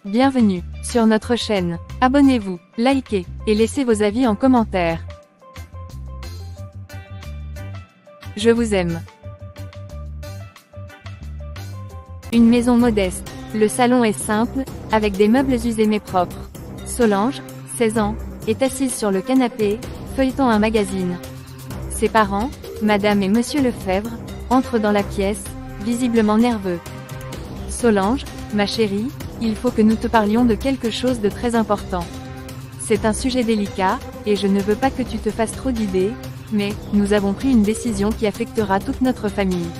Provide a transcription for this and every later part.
Bienvenue sur notre chaîne. Abonnez-vous, likez et laissez vos avis en commentaire. Je vous aime. Une maison modeste. Le salon est simple, avec des meubles usés mais propres. Solange, 16 ans, est assise sur le canapé, feuilletant un magazine. Ses parents, Madame et Monsieur Lefebvre, entrent dans la pièce, visiblement nerveux. Solange, ma chérie, il faut que nous te parlions de quelque chose de très important. C'est un sujet délicat, et je ne veux pas que tu te fasses trop d'idées, mais nous avons pris une décision qui affectera toute notre famille.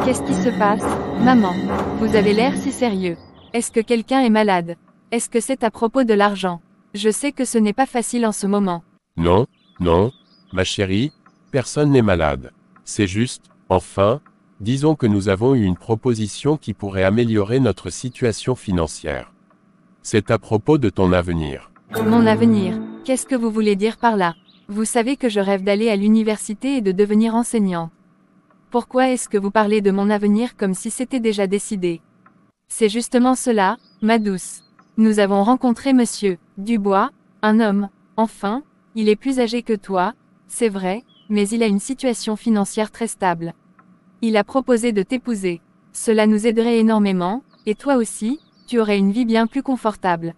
Qu'est-ce qui se passe, maman? Vous avez l'air si sérieux. Est-ce que quelqu'un est malade? Est-ce que c'est à propos de l'argent? Je sais que ce n'est pas facile en ce moment. Non, non, ma chérie, personne n'est malade. C'est juste, enfin, disons que nous avons eu une proposition qui pourrait améliorer notre situation financière. C'est à propos de ton avenir. Mon avenir, qu'est-ce que vous voulez dire par là? Vous savez que je rêve d'aller à l'université et de devenir enseignant. Pourquoi est-ce que vous parlez de mon avenir comme si c'était déjà décidé? C'est justement cela, ma douce. Nous avons rencontré Monsieur Dubois, un homme, enfin, il est plus âgé que toi, c'est vrai, mais il a une situation financière très stable. Il a proposé de t'épouser. Cela nous aiderait énormément, et toi aussi, tu aurais une vie bien plus confortable.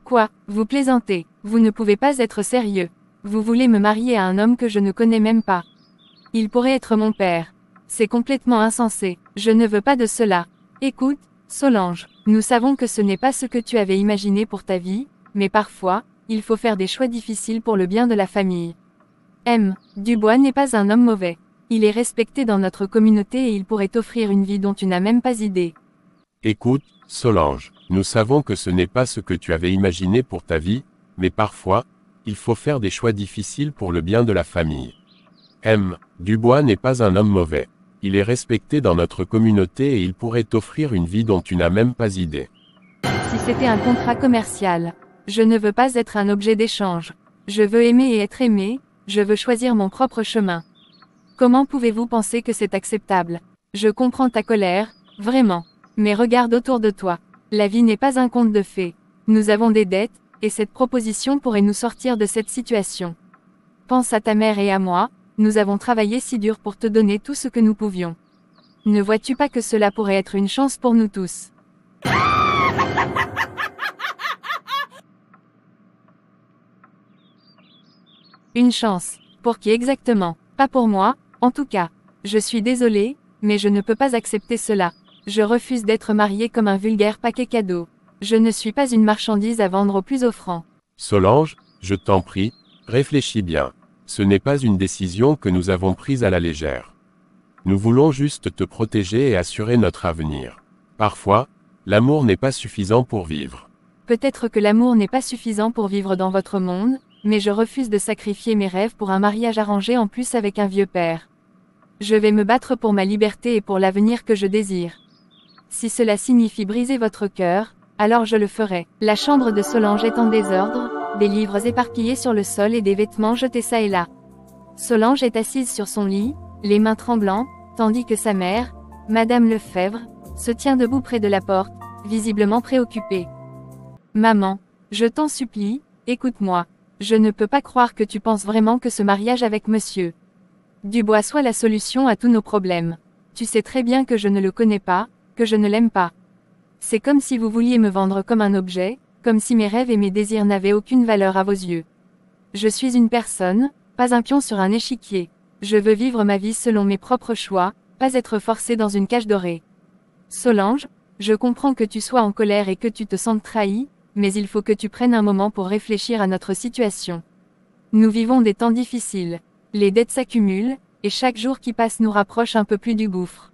Quoi, vous plaisantez? Vous ne pouvez pas être sérieux. Vous voulez me marier à un homme que je ne connais même pas. Il pourrait être mon père. C'est complètement insensé. Je ne veux pas de cela. Écoute, Solange, nous savons que ce n'est pas ce que tu avais imaginé pour ta vie, mais parfois, il faut faire des choix difficiles pour le bien de la famille. M. Dubois n'est pas un homme mauvais. Il est respecté dans notre communauté et il pourrait t'offrir une vie dont tu n'as même pas idée. Écoute, Solange, nous savons que ce n'est pas ce que tu avais imaginé pour ta vie, mais parfois, il faut faire des choix difficiles pour le bien de la famille. M. Dubois n'est pas un homme mauvais. Il est respecté dans notre communauté et il pourrait t'offrir une vie dont tu n'as même pas idée. Si c'était un contrat commercial, je ne veux pas être un objet d'échange. Je veux aimer et être aimé, je veux choisir mon propre chemin. Comment pouvez-vous penser que c'est acceptable? Je comprends ta colère, vraiment. Mais regarde autour de toi. La vie n'est pas un conte de fées. Nous avons des dettes, et cette proposition pourrait nous sortir de cette situation. Pense à ta mère et à moi, nous avons travaillé si dur pour te donner tout ce que nous pouvions. Ne vois-tu pas que cela pourrait être une chance pour nous tous? Une chance. Pour qui exactement? Pas pour moi, en tout cas. Je suis désolée, mais je ne peux pas accepter cela. Je refuse d'être mariée comme un vulgaire paquet cadeau. Je ne suis pas une marchandise à vendre au plus offrant. Solange, je t'en prie, réfléchis bien. Ce n'est pas une décision que nous avons prise à la légère. Nous voulons juste te protéger et assurer notre avenir. Parfois, l'amour n'est pas suffisant pour vivre. Peut-être que l'amour n'est pas suffisant pour vivre dans votre monde, mais je refuse de sacrifier mes rêves pour un mariage arrangé en plus avec un vieux père. Je vais me battre pour ma liberté et pour l'avenir que je désire. Si cela signifie briser votre cœur, alors je le ferai. La chambre de Solange est en désordre, des livres éparpillés sur le sol et des vêtements jetés çà et là. Solange est assise sur son lit, les mains tremblantes, tandis que sa mère, Madame Lefebvre, se tient debout près de la porte, visiblement préoccupée. Maman, je t'en supplie, écoute-moi. Je ne peux pas croire que tu penses vraiment que ce mariage avec Monsieur Dubois soit la solution à tous nos problèmes. Tu sais très bien que je ne le connais pas, que je ne l'aime pas. C'est comme si vous vouliez me vendre comme un objet, comme si mes rêves et mes désirs n'avaient aucune valeur à vos yeux. Je suis une personne, pas un pion sur un échiquier. Je veux vivre ma vie selon mes propres choix, pas être forcée dans une cage dorée. Solange, je comprends que tu sois en colère et que tu te sentes trahie, mais il faut que tu prennes un moment pour réfléchir à notre situation. Nous vivons des temps difficiles. Les dettes s'accumulent, et chaque jour qui passe nous rapproche un peu plus du gouffre.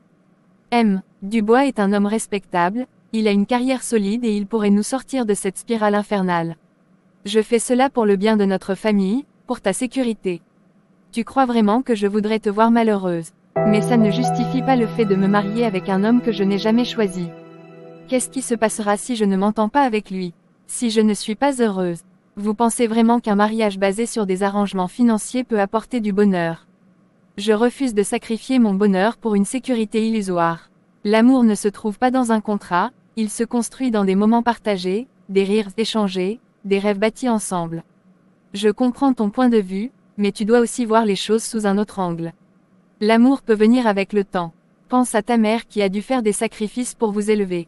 M. Dubois est un homme respectable, il a une carrière solide et il pourrait nous sortir de cette spirale infernale. Je fais cela pour le bien de notre famille, pour ta sécurité. Tu crois vraiment que je voudrais te voir malheureuse. Mais ça ne justifie pas le fait de me marier avec un homme que je n'ai jamais choisi. Qu'est-ce qui se passera si je ne m'entends pas avec lui? Si je ne suis pas heureuse? Vous pensez vraiment qu'un mariage basé sur des arrangements financiers peut apporter du bonheur? Je refuse de sacrifier mon bonheur pour une sécurité illusoire. L'amour ne se trouve pas dans un contrat, il se construit dans des moments partagés, des rires échangés, des rêves bâtis ensemble. Je comprends ton point de vue, mais tu dois aussi voir les choses sous un autre angle. L'amour peut venir avec le temps. Pense à ta mère qui a dû faire des sacrifices pour vous élever.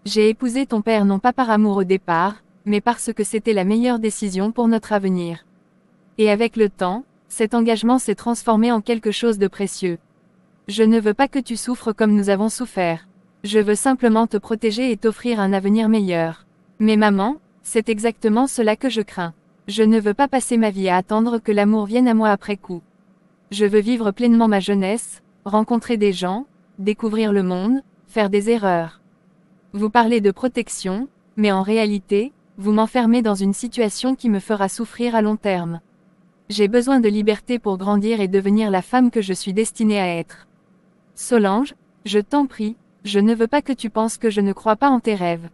J'ai épousé ton père non pas par amour au départ, mais parce que c'était la meilleure décision pour notre avenir. Et avec le temps, cet engagement s'est transformé en quelque chose de précieux. Je ne veux pas que tu souffres comme nous avons souffert. Je veux simplement te protéger et t'offrir un avenir meilleur. Mais maman, c'est exactement cela que je crains. Je ne veux pas passer ma vie à attendre que l'amour vienne à moi après coup. Je veux vivre pleinement ma jeunesse, rencontrer des gens, découvrir le monde, faire des erreurs. Vous parlez de protection, mais en réalité, vous m'enfermez dans une situation qui me fera souffrir à long terme. J'ai besoin de liberté pour grandir et devenir la femme que je suis destinée à être. Solange, je t'en prie, je ne veux pas que tu penses que je ne crois pas en tes rêves.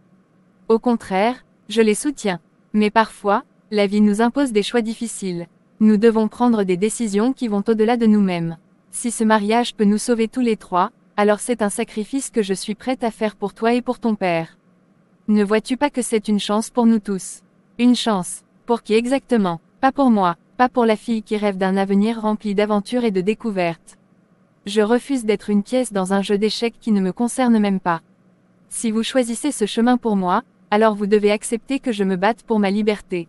Au contraire, je les soutiens. Mais parfois, la vie nous impose des choix difficiles. Nous devons prendre des décisions qui vont au-delà de nous-mêmes. Si ce mariage peut nous sauver tous les trois, alors c'est un sacrifice que je suis prête à faire pour toi et pour ton père. Ne vois-tu pas que c'est une chance pour nous tous? Une chance. Pour qui exactement? Pas pour moi, pas pour la fille qui rêve d'un avenir rempli d'aventures et de découvertes. Je refuse d'être une pièce dans un jeu d'échecs qui ne me concerne même pas. Si vous choisissez ce chemin pour moi, alors vous devez accepter que je me batte pour ma liberté.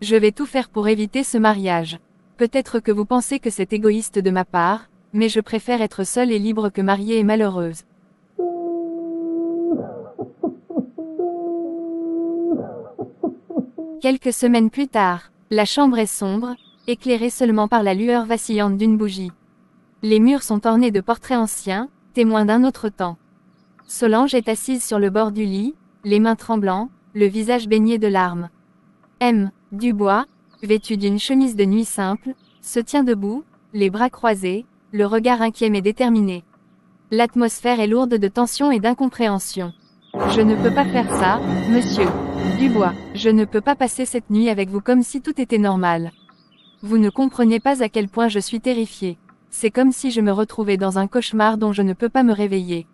Je vais tout faire pour éviter ce mariage. Peut-être que vous pensez que c'est égoïste de ma part, mais je préfère être seule et libre que mariée et malheureuse. Quelques semaines plus tard, la chambre est sombre, éclairée seulement par la lueur vacillante d'une bougie. Les murs sont ornés de portraits anciens, témoins d'un autre temps. Solange est assise sur le bord du lit, les mains tremblantes, le visage baigné de larmes. M. Dubois, vêtu d'une chemise de nuit simple, se tient debout, les bras croisés, le regard inquiet mais déterminé. L'atmosphère est lourde de tension et d'incompréhension. Je ne peux pas faire ça, monsieur Dubois. Je ne peux pas passer cette nuit avec vous comme si tout était normal. Vous ne comprenez pas à quel point je suis terrifiée. C'est comme si je me retrouvais dans un cauchemar dont je ne peux pas me réveiller.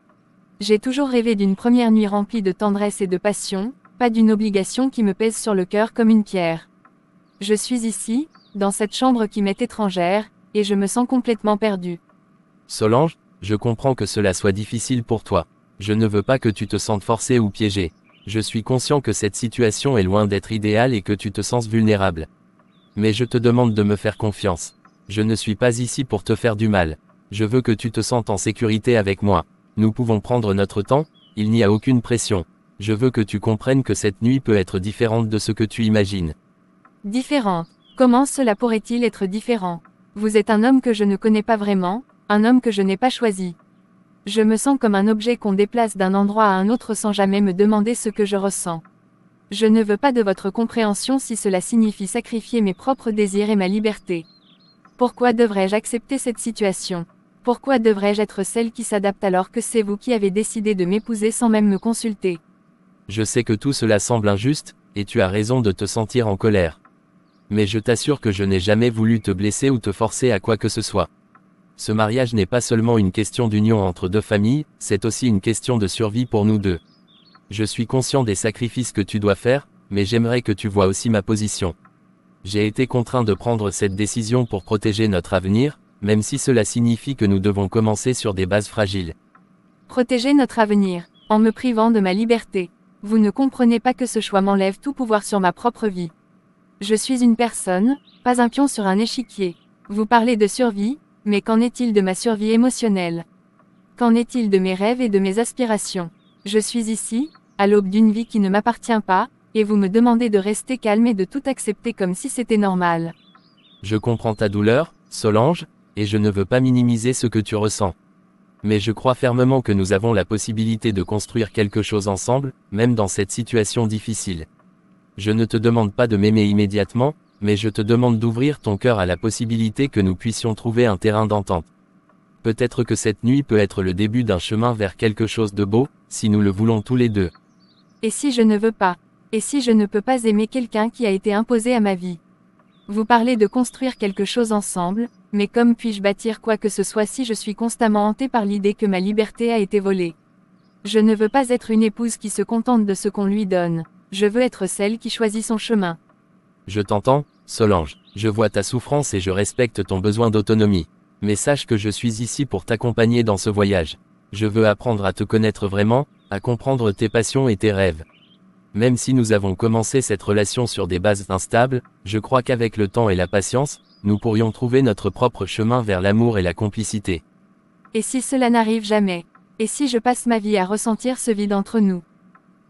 J'ai toujours rêvé d'une première nuit remplie de tendresse et de passion, pas d'une obligation qui me pèse sur le cœur comme une pierre. Je suis ici, dans cette chambre qui m'est étrangère, et je me sens complètement perdue. Solange, je comprends que cela soit difficile pour toi. Je ne veux pas que tu te sentes forcée ou piégée. Je suis conscient que cette situation est loin d'être idéale et que tu te sens vulnérable. Mais je te demande de me faire confiance. Je ne suis pas ici pour te faire du mal. Je veux que tu te sentes en sécurité avec moi. Nous pouvons prendre notre temps, il n'y a aucune pression. Je veux que tu comprennes que cette nuit peut être différente de ce que tu imagines. Différent. Comment cela pourrait-il être différent? Vous êtes un homme que je ne connais pas vraiment, un homme que je n'ai pas choisi. Je me sens comme un objet qu'on déplace d'un endroit à un autre sans jamais me demander ce que je ressens. Je ne veux pas de votre compréhension si cela signifie sacrifier mes propres désirs et ma liberté. Pourquoi devrais-je accepter cette situation? Pourquoi devrais-je être celle qui s'adapte alors que c'est vous qui avez décidé de m'épouser sans même me consulter? Je sais que tout cela semble injuste, et tu as raison de te sentir en colère. Mais je t'assure que je n'ai jamais voulu te blesser ou te forcer à quoi que ce soit. Ce mariage n'est pas seulement une question d'union entre deux familles, c'est aussi une question de survie pour nous deux. Je suis conscient des sacrifices que tu dois faire, mais j'aimerais que tu vois aussi ma position. J'ai été contraint de prendre cette décision pour protéger notre avenir, même si cela signifie que nous devons commencer sur des bases fragiles. Protéger notre avenir, en me privant de ma liberté. Vous ne comprenez pas que ce choix m'enlève tout pouvoir sur ma propre vie. Je suis une personne, pas un pion sur un échiquier. Vous parlez de survie, mais qu'en est-il de ma survie émotionnelle? Qu'en est-il de mes rêves et de mes aspirations? Je suis ici, à l'aube d'une vie qui ne m'appartient pas, et vous me demandez de rester calme et de tout accepter comme si c'était normal. Je comprends ta douleur, Solange, et je ne veux pas minimiser ce que tu ressens. Mais je crois fermement que nous avons la possibilité de construire quelque chose ensemble, même dans cette situation difficile. Je ne te demande pas de m'aimer immédiatement, mais je te demande d'ouvrir ton cœur à la possibilité que nous puissions trouver un terrain d'entente. Peut-être que cette nuit peut être le début d'un chemin vers quelque chose de beau, si nous le voulons tous les deux. Et si je ne veux pas? Et si je ne peux pas aimer quelqu'un qui a été imposé à ma vie? Vous parlez de construire quelque chose ensemble, mais comme puis-je bâtir quoi que ce soit si je suis constamment hantée par l'idée que ma liberté a été volée? Je ne veux pas être une épouse qui se contente de ce qu'on lui donne. Je veux être celle qui choisit son chemin. Je t'entends, Solange. Je vois ta souffrance et je respecte ton besoin d'autonomie. Mais sache que je suis ici pour t'accompagner dans ce voyage. Je veux apprendre à te connaître vraiment, à comprendre tes passions et tes rêves. Même si nous avons commencé cette relation sur des bases instables, je crois qu'avec le temps et la patience, nous pourrions trouver notre propre chemin vers l'amour et la complicité. Et si cela n'arrive jamais? Et si je passe ma vie à ressentir ce vide entre nous?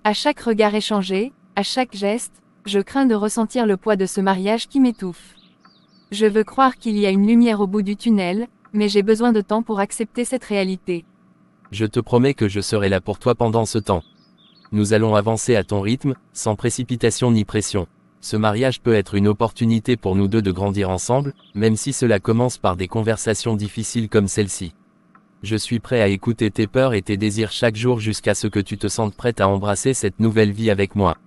À chaque regard échangé, à chaque geste, je crains de ressentir le poids de ce mariage qui m'étouffe. Je veux croire qu'il y a une lumière au bout du tunnel, mais j'ai besoin de temps pour accepter cette réalité. Je te promets que je serai là pour toi pendant ce temps. Nous allons avancer à ton rythme, sans précipitation ni pression. Ce mariage peut être une opportunité pour nous deux de grandir ensemble, même si cela commence par des conversations difficiles comme celle-ci. Je suis prêt à écouter tes peurs et tes désirs chaque jour jusqu'à ce que tu te sentes prête à embrasser cette nouvelle vie avec moi.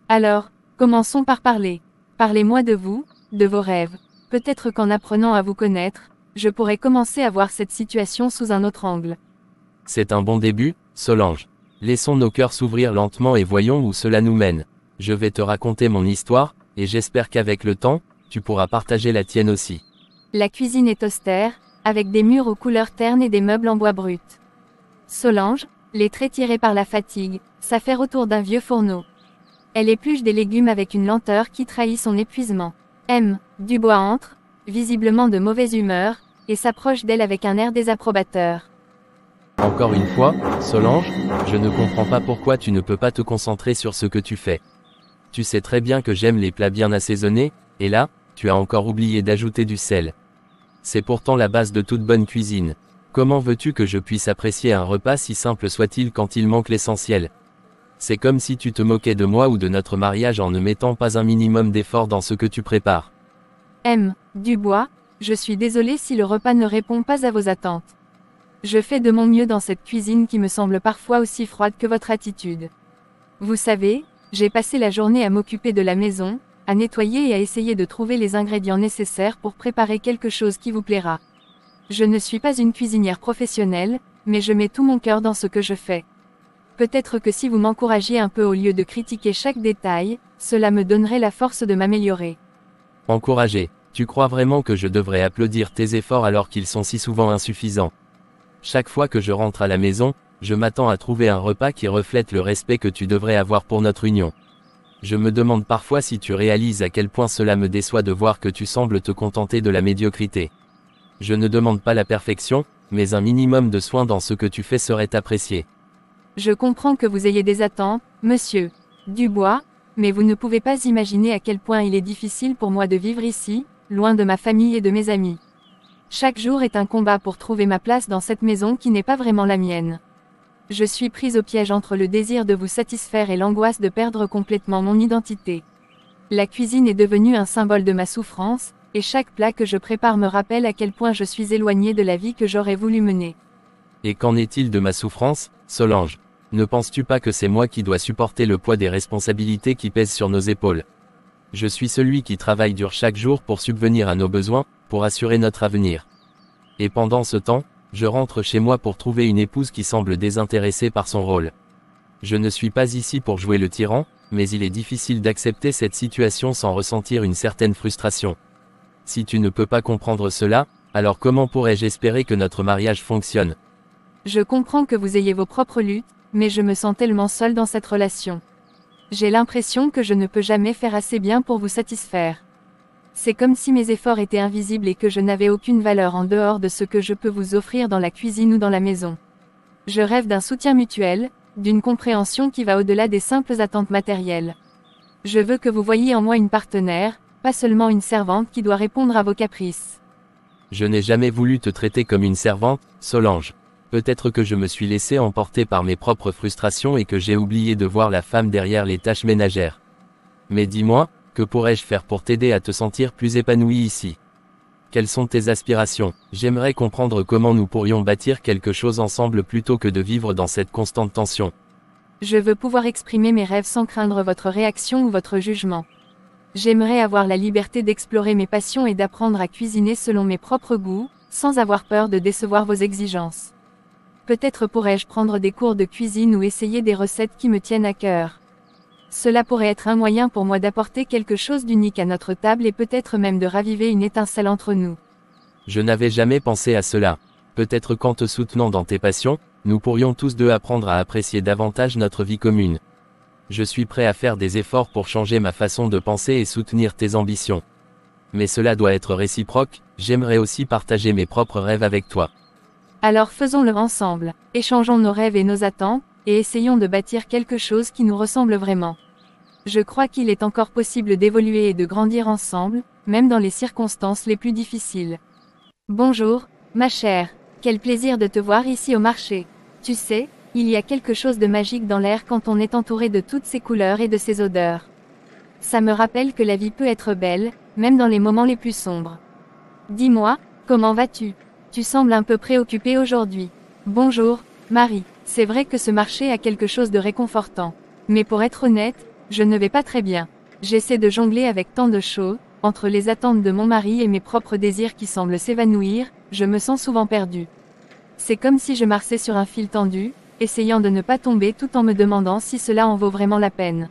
Alors, commençons par parler. Parlez-moi de vous, de vos rêves. Peut-être qu'en apprenant à vous connaître, je pourrais commencer à voir cette situation sous un autre angle. C'est un bon début, Solange. Laissons nos cœurs s'ouvrir lentement et voyons où cela nous mène. Je vais te raconter mon histoire, et j'espère qu'avec le temps, tu pourras partager la tienne aussi. La cuisine est austère, avec des murs aux couleurs ternes et des meubles en bois brut. Solange, les traits tirés par la fatigue, s'affaire autour d'un vieux fourneau. Elle épluche des légumes avec une lenteur qui trahit son épuisement. M. Dubois entre, visiblement de mauvaise humeur, et s'approche d'elle avec un air désapprobateur. Encore une fois, Solange, je ne comprends pas pourquoi tu ne peux pas te concentrer sur ce que tu fais. Tu sais très bien que j'aime les plats bien assaisonnés, et là, tu as encore oublié d'ajouter du sel. C'est pourtant la base de toute bonne cuisine. Comment veux-tu que je puisse apprécier un repas si simple soit-il quand il manque l'essentiel? C'est comme si tu te moquais de moi ou de notre mariage en ne mettant pas un minimum d'effort dans ce que tu prépares. M. Dubois, je suis désolée si le repas ne répond pas à vos attentes. Je fais de mon mieux dans cette cuisine qui me semble parfois aussi froide que votre attitude. Vous savez, j'ai passé la journée à m'occuper de la maison, à nettoyer et à essayer de trouver les ingrédients nécessaires pour préparer quelque chose qui vous plaira. Je ne suis pas une cuisinière professionnelle, mais je mets tout mon cœur dans ce que je fais. Peut-être que si vous m'encouragiez un peu au lieu de critiquer chaque détail, cela me donnerait la force de m'améliorer. Encourager. Tu crois vraiment que je devrais applaudir tes efforts alors qu'ils sont si souvent insuffisants? Chaque fois que je rentre à la maison, je m'attends à trouver un repas qui reflète le respect que tu devrais avoir pour notre union. Je me demande parfois si tu réalises à quel point cela me déçoit de voir que tu sembles te contenter de la médiocrité. Je ne demande pas la perfection, mais un minimum de soin dans ce que tu fais serait apprécié. Je comprends que vous ayez des attentes, monsieur Dubois, mais vous ne pouvez pas imaginer à quel point il est difficile pour moi de vivre ici, loin de ma famille et de mes amis. Chaque jour est un combat pour trouver ma place dans cette maison qui n'est pas vraiment la mienne. Je suis prise au piège entre le désir de vous satisfaire et l'angoisse de perdre complètement mon identité. La cuisine est devenue un symbole de ma souffrance, et chaque plat que je prépare me rappelle à quel point je suis éloignée de la vie que j'aurais voulu mener. Et qu'en est-il de ma souffrance, Solange? Ne penses-tu pas que c'est moi qui dois supporter le poids des responsabilités qui pèsent sur nos épaules? Je suis celui qui travaille dur chaque jour pour subvenir à nos besoins, pour assurer notre avenir. Et pendant ce temps, je rentre chez moi pour trouver une épouse qui semble désintéressée par son rôle. Je ne suis pas ici pour jouer le tyran, mais il est difficile d'accepter cette situation sans ressentir une certaine frustration. Si tu ne peux pas comprendre cela, alors comment pourrais-je espérer que notre mariage fonctionne? Je comprends que vous ayez vos propres luttes, mais je me sens tellement seule dans cette relation. J'ai l'impression que je ne peux jamais faire assez bien pour vous satisfaire. C'est comme si mes efforts étaient invisibles et que je n'avais aucune valeur en dehors de ce que je peux vous offrir dans la cuisine ou dans la maison. Je rêve d'un soutien mutuel, d'une compréhension qui va au-delà des simples attentes matérielles. Je veux que vous voyiez en moi une partenaire, pas seulement une servante qui doit répondre à vos caprices. Je n'ai jamais voulu te traiter comme une servante, Solange. Peut-être que je me suis laissé emporter par mes propres frustrations et que j'ai oublié de voir la femme derrière les tâches ménagères. Mais dis-moi, que pourrais-je faire pour t'aider à te sentir plus épanouie ici? Quelles sont tes aspirations? J'aimerais comprendre comment nous pourrions bâtir quelque chose ensemble plutôt que de vivre dans cette constante tension. Je veux pouvoir exprimer mes rêves sans craindre votre réaction ou votre jugement. J'aimerais avoir la liberté d'explorer mes passions et d'apprendre à cuisiner selon mes propres goûts, sans avoir peur de décevoir vos exigences. Peut-être pourrais-je prendre des cours de cuisine ou essayer des recettes qui me tiennent à cœur. Cela pourrait être un moyen pour moi d'apporter quelque chose d'unique à notre table et peut-être même de raviver une étincelle entre nous. Je n'avais jamais pensé à cela. Peut-être qu'en te soutenant dans tes passions, nous pourrions tous deux apprendre à apprécier davantage notre vie commune. Je suis prêt à faire des efforts pour changer ma façon de penser et soutenir tes ambitions. Mais cela doit être réciproque, j'aimerais aussi partager mes propres rêves avec toi. Alors faisons-le ensemble, échangeons nos rêves et nos attentes, et essayons de bâtir quelque chose qui nous ressemble vraiment. Je crois qu'il est encore possible d'évoluer et de grandir ensemble, même dans les circonstances les plus difficiles. Bonjour, ma chère, quel plaisir de te voir ici au marché. Tu sais, il y a quelque chose de magique dans l'air quand on est entouré de toutes ces couleurs et de ces odeurs. Ça me rappelle que la vie peut être belle, même dans les moments les plus sombres. Dis-moi, comment vas-tu? Tu sembles un peu préoccupée aujourd'hui. Bonjour, Marie. C'est vrai que ce marché a quelque chose de réconfortant. Mais pour être honnête, je ne vais pas très bien. J'essaie de jongler avec tant de choses, entre les attentes de mon mari et mes propres désirs qui semblent s'évanouir, je me sens souvent perdue. C'est comme si je marchais sur un fil tendu, essayant de ne pas tomber tout en me demandant si cela en vaut vraiment la peine.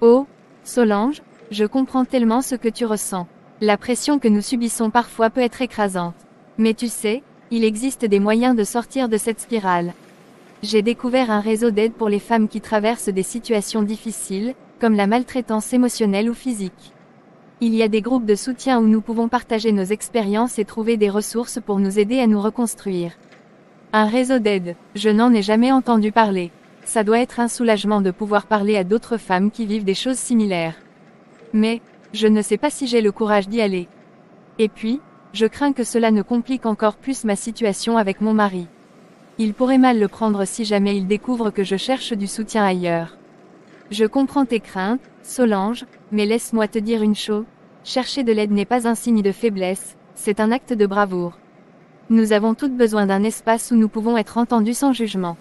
Oh, Solange, je comprends tellement ce que tu ressens. La pression que nous subissons parfois peut être écrasante. Mais tu sais, il existe des moyens de sortir de cette spirale. J'ai découvert un réseau d'aide pour les femmes qui traversent des situations difficiles, comme la maltraitance émotionnelle ou physique. Il y a des groupes de soutien où nous pouvons partager nos expériences et trouver des ressources pour nous aider à nous reconstruire. Un réseau d'aide, je n'en ai jamais entendu parler. Ça doit être un soulagement de pouvoir parler à d'autres femmes qui vivent des choses similaires. Mais, je ne sais pas si j'ai le courage d'y aller. Et puis, je crains que cela ne complique encore plus ma situation avec mon mari. Il pourrait mal le prendre si jamais il découvre que je cherche du soutien ailleurs. Je comprends tes craintes, Solange, mais laisse-moi te dire une chose, chercher de l'aide n'est pas un signe de faiblesse, c'est un acte de bravoure. Nous avons toutes besoin d'un espace où nous pouvons être entendus sans jugement.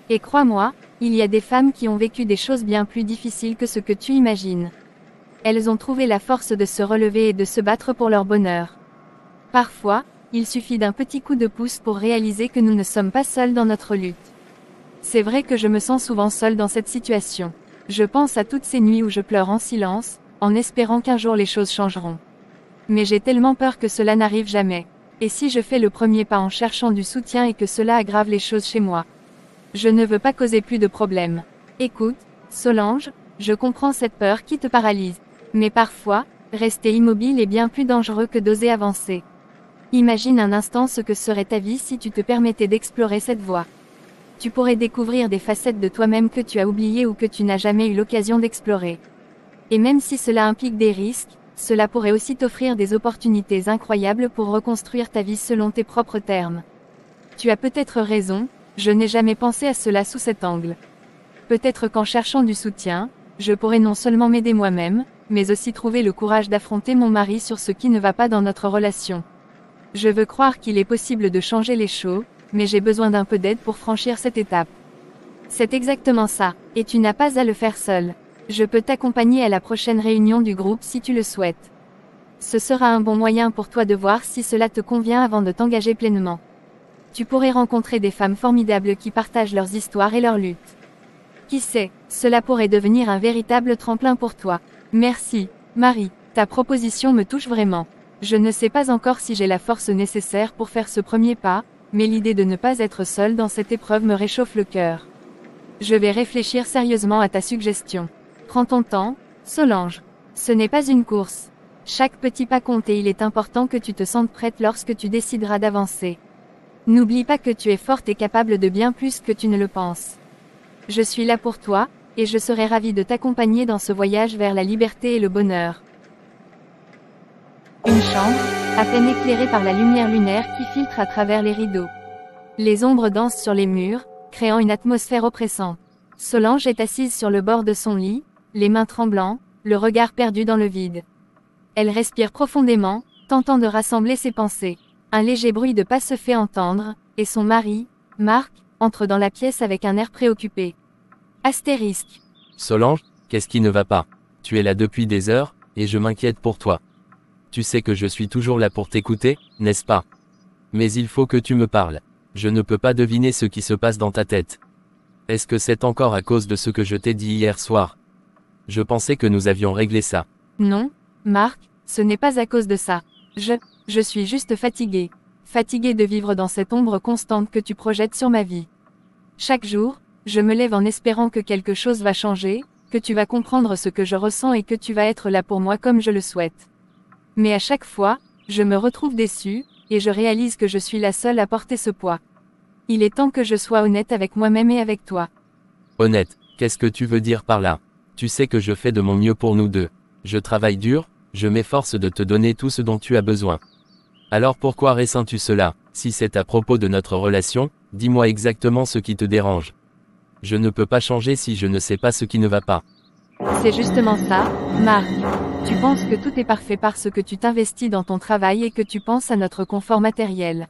Et crois-moi, il y a des femmes qui ont vécu des choses bien plus difficiles que ce que tu imagines. Elles ont trouvé la force de se relever et de se battre pour leur bonheur. Parfois, il suffit d'un petit coup de pouce pour réaliser que nous ne sommes pas seuls dans notre lutte. C'est vrai que je me sens souvent seule dans cette situation. Je pense à toutes ces nuits où je pleure en silence, en espérant qu'un jour les choses changeront. Mais j'ai tellement peur que cela n'arrive jamais. Et si je fais le premier pas en cherchant du soutien et que cela aggrave les choses chez moi? Je ne veux pas causer plus de problèmes. Écoute, Solange, je comprends cette peur qui te paralyse. Mais parfois, rester immobile est bien plus dangereux que d'oser avancer. Imagine un instant ce que serait ta vie si tu te permettais d'explorer cette voie. Tu pourrais découvrir des facettes de toi-même que tu as oubliées ou que tu n'as jamais eu l'occasion d'explorer. Et même si cela implique des risques, cela pourrait aussi t'offrir des opportunités incroyables pour reconstruire ta vie selon tes propres termes. Tu as peut-être raison, je n'ai jamais pensé à cela sous cet angle. Peut-être qu'en cherchant du soutien, je pourrais non seulement m'aider moi-même, mais aussi trouver le courage d'affronter mon mari sur ce qui ne va pas dans notre relation. Je veux croire qu'il est possible de changer les choses, mais j'ai besoin d'un peu d'aide pour franchir cette étape. C'est exactement ça, et tu n'as pas à le faire seul. Je peux t'accompagner à la prochaine réunion du groupe si tu le souhaites. Ce sera un bon moyen pour toi de voir si cela te convient avant de t'engager pleinement. Tu pourrais rencontrer des femmes formidables qui partagent leurs histoires et leurs luttes. Qui sait, cela pourrait devenir un véritable tremplin pour toi. Merci, Marie, ta proposition me touche vraiment. Je ne sais pas encore si j'ai la force nécessaire pour faire ce premier pas, mais l'idée de ne pas être seule dans cette épreuve me réchauffe le cœur. Je vais réfléchir sérieusement à ta suggestion. Prends ton temps, Solange. Ce n'est pas une course. Chaque petit pas compte et il est important que tu te sentes prête lorsque tu décideras d'avancer. N'oublie pas que tu es forte et capable de bien plus que tu ne le penses. Je suis là pour toi, et je serai ravie de t'accompagner dans ce voyage vers la liberté et le bonheur. Une chambre, à peine éclairée par la lumière lunaire qui filtre à travers les rideaux. Les ombres dansent sur les murs, créant une atmosphère oppressante. Solange est assise sur le bord de son lit, les mains tremblantes, le regard perdu dans le vide. Elle respire profondément, tentant de rassembler ses pensées. Un léger bruit de pas se fait entendre, et son mari, Marc, entre dans la pièce avec un air préoccupé. Astérisque. Solange, qu'est-ce qui ne va pas? Tu es là depuis des heures, et je m'inquiète pour toi. Tu sais que je suis toujours là pour t'écouter, n'est-ce pas? Mais il faut que tu me parles. Je ne peux pas deviner ce qui se passe dans ta tête. Est-ce que c'est encore à cause de ce que je t'ai dit hier soir? Je pensais que nous avions réglé ça. Non, Marc, ce n'est pas à cause de ça. Je suis juste fatiguée. Fatiguée de vivre dans cette ombre constante que tu projettes sur ma vie. Chaque jour, je me lève en espérant que quelque chose va changer, que tu vas comprendre ce que je ressens et que tu vas être là pour moi comme je le souhaite. Mais à chaque fois, je me retrouve déçue, et je réalise que je suis la seule à porter ce poids. Il est temps que je sois honnête avec moi-même et avec toi. Honnête, qu'est-ce que tu veux dire par là? Tu sais que je fais de mon mieux pour nous deux. Je travaille dur, je m'efforce de te donner tout ce dont tu as besoin. Alors pourquoi ressens-tu cela? Si c'est à propos de notre relation, dis-moi exactement ce qui te dérange. Je ne peux pas changer si je ne sais pas ce qui ne va pas. C'est justement ça, Marc. Tu penses que tout est parfait parce que tu t'investis dans ton travail et que tu penses à notre confort matériel.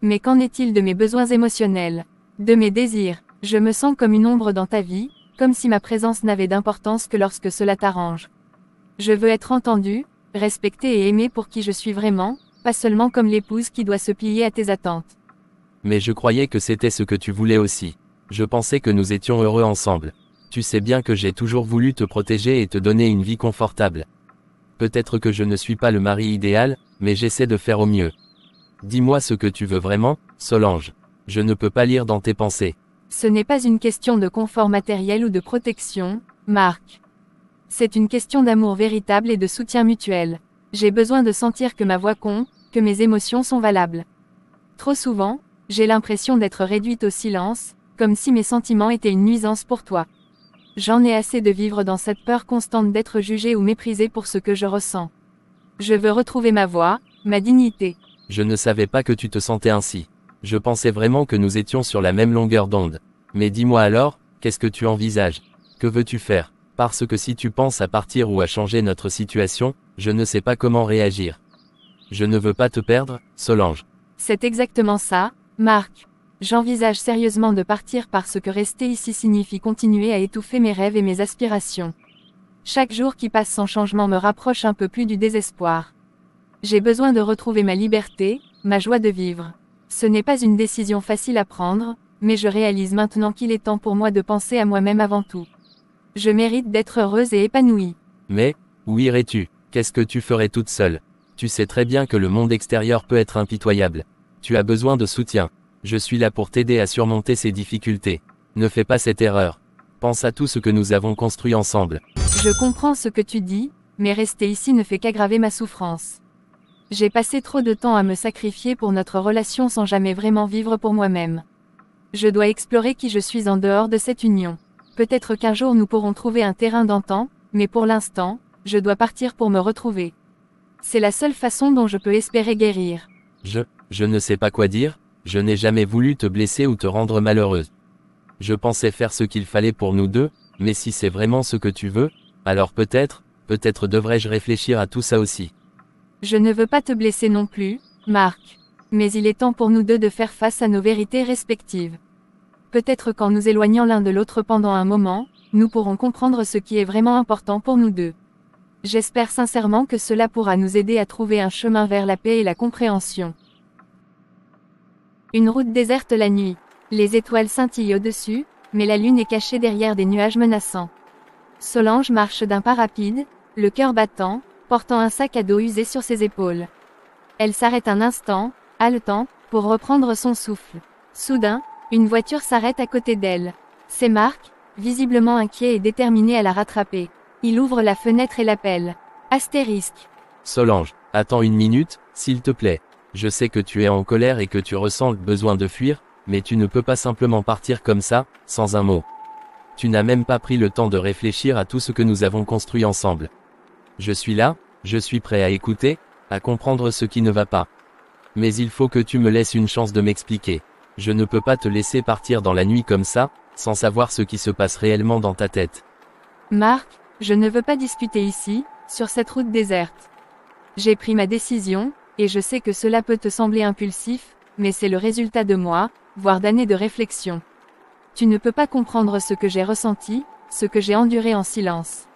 Mais qu'en est-il de mes besoins émotionnels? De mes désirs? Je me sens comme une ombre dans ta vie, comme si ma présence n'avait d'importance que lorsque cela t'arrange. Je veux être entendue, respectée et aimée pour qui je suis vraiment, pas seulement comme l'épouse qui doit se plier à tes attentes. Mais je croyais que c'était ce que tu voulais aussi. Je pensais que nous étions heureux ensemble. Tu sais bien que j'ai toujours voulu te protéger et te donner une vie confortable. Peut-être que je ne suis pas le mari idéal, mais j'essaie de faire au mieux. Dis-moi ce que tu veux vraiment, Solange. Je ne peux pas lire dans tes pensées. Ce n'est pas une question de confort matériel ou de protection, Marc. C'est une question d'amour véritable et de soutien mutuel. J'ai besoin de sentir que ma voix compte, que mes émotions sont valables. Trop souvent, j'ai l'impression d'être réduite au silence, comme si mes sentiments étaient une nuisance pour toi. J'en ai assez de vivre dans cette peur constante d'être jugée ou méprisée pour ce que je ressens. Je veux retrouver ma voix, ma dignité. Je ne savais pas que tu te sentais ainsi. Je pensais vraiment que nous étions sur la même longueur d'onde. Mais dis-moi alors, qu'est-ce que tu envisages? Que veux-tu faire? Parce que si tu penses à partir ou à changer notre situation, je ne sais pas comment réagir. Je ne veux pas te perdre, Solange. C'est exactement ça, Marc. J'envisage sérieusement de partir parce que rester ici signifie continuer à étouffer mes rêves et mes aspirations. Chaque jour qui passe sans changement me rapproche un peu plus du désespoir. J'ai besoin de retrouver ma liberté, ma joie de vivre. Ce n'est pas une décision facile à prendre, mais je réalise maintenant qu'il est temps pour moi de penser à moi-même avant tout. Je mérite d'être heureuse et épanouie. Mais, où irais-tu? Qu'est-ce que tu ferais toute seule? Tu sais très bien que le monde extérieur peut être impitoyable. Tu as besoin de soutien. Je suis là pour t'aider à surmonter ces difficultés. Ne fais pas cette erreur. Pense à tout ce que nous avons construit ensemble. Je comprends ce que tu dis, mais rester ici ne fait qu'aggraver ma souffrance. J'ai passé trop de temps à me sacrifier pour notre relation sans jamais vraiment vivre pour moi-même. Je dois explorer qui je suis en dehors de cette union. Peut-être qu'un jour nous pourrons trouver un terrain d'entente, mais pour l'instant, je dois partir pour me retrouver. C'est la seule façon dont je peux espérer guérir. Je ne sais pas quoi dire. Je n'ai jamais voulu te blesser ou te rendre malheureuse. Je pensais faire ce qu'il fallait pour nous deux, mais si c'est vraiment ce que tu veux, alors peut-être devrais-je réfléchir à tout ça aussi. Je ne veux pas te blesser non plus, Marc. Mais il est temps pour nous deux de faire face à nos vérités respectives. Peut-être qu'en nous éloignant l'un de l'autre pendant un moment, nous pourrons comprendre ce qui est vraiment important pour nous deux. J'espère sincèrement que cela pourra nous aider à trouver un chemin vers la paix et la compréhension. Une route déserte la nuit. Les étoiles scintillent au-dessus, mais la lune est cachée derrière des nuages menaçants. Solange marche d'un pas rapide, le cœur battant, portant un sac à dos usé sur ses épaules. Elle s'arrête un instant, haletant, pour reprendre son souffle. Soudain, une voiture s'arrête à côté d'elle. C'est Marc, visiblement inquiet et déterminé à la rattraper. Il ouvre la fenêtre et l'appelle. Astérisque. Solange, attends une minute, s'il te plaît. Je sais que tu es en colère et que tu ressens le besoin de fuir, mais tu ne peux pas simplement partir comme ça, sans un mot. Tu n'as même pas pris le temps de réfléchir à tout ce que nous avons construit ensemble. Je suis là, je suis prêt à écouter, à comprendre ce qui ne va pas. Mais il faut que tu me laisses une chance de m'expliquer. Je ne peux pas te laisser partir dans la nuit comme ça, sans savoir ce qui se passe réellement dans ta tête. Marc, je ne veux pas discuter ici, sur cette route déserte. J'ai pris ma décision, et je sais que cela peut te sembler impulsif, mais c'est le résultat de mois, voire d'années de réflexion. Tu ne peux pas comprendre ce que j'ai ressenti, ce que j'ai enduré en silence.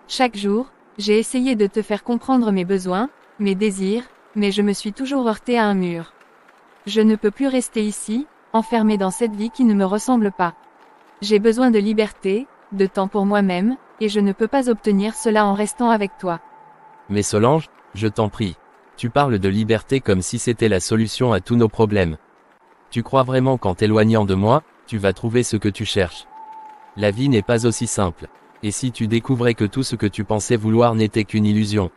Chaque jour, j'ai essayé de te faire comprendre mes besoins, mes désirs, mais je me suis toujours heurtée à un mur. Je ne peux plus rester ici, enfermée dans cette vie qui ne me ressemble pas. J'ai besoin de liberté, de temps pour moi-même, et je ne peux pas obtenir cela en restant avec toi. Mais Solange, je t'en prie. Tu parles de liberté comme si c'était la solution à tous nos problèmes. Tu crois vraiment qu'en t'éloignant de moi, tu vas trouver ce que tu cherches? La vie n'est pas aussi simple. Et si tu découvrais que tout ce que tu pensais vouloir n'était qu'une illusion?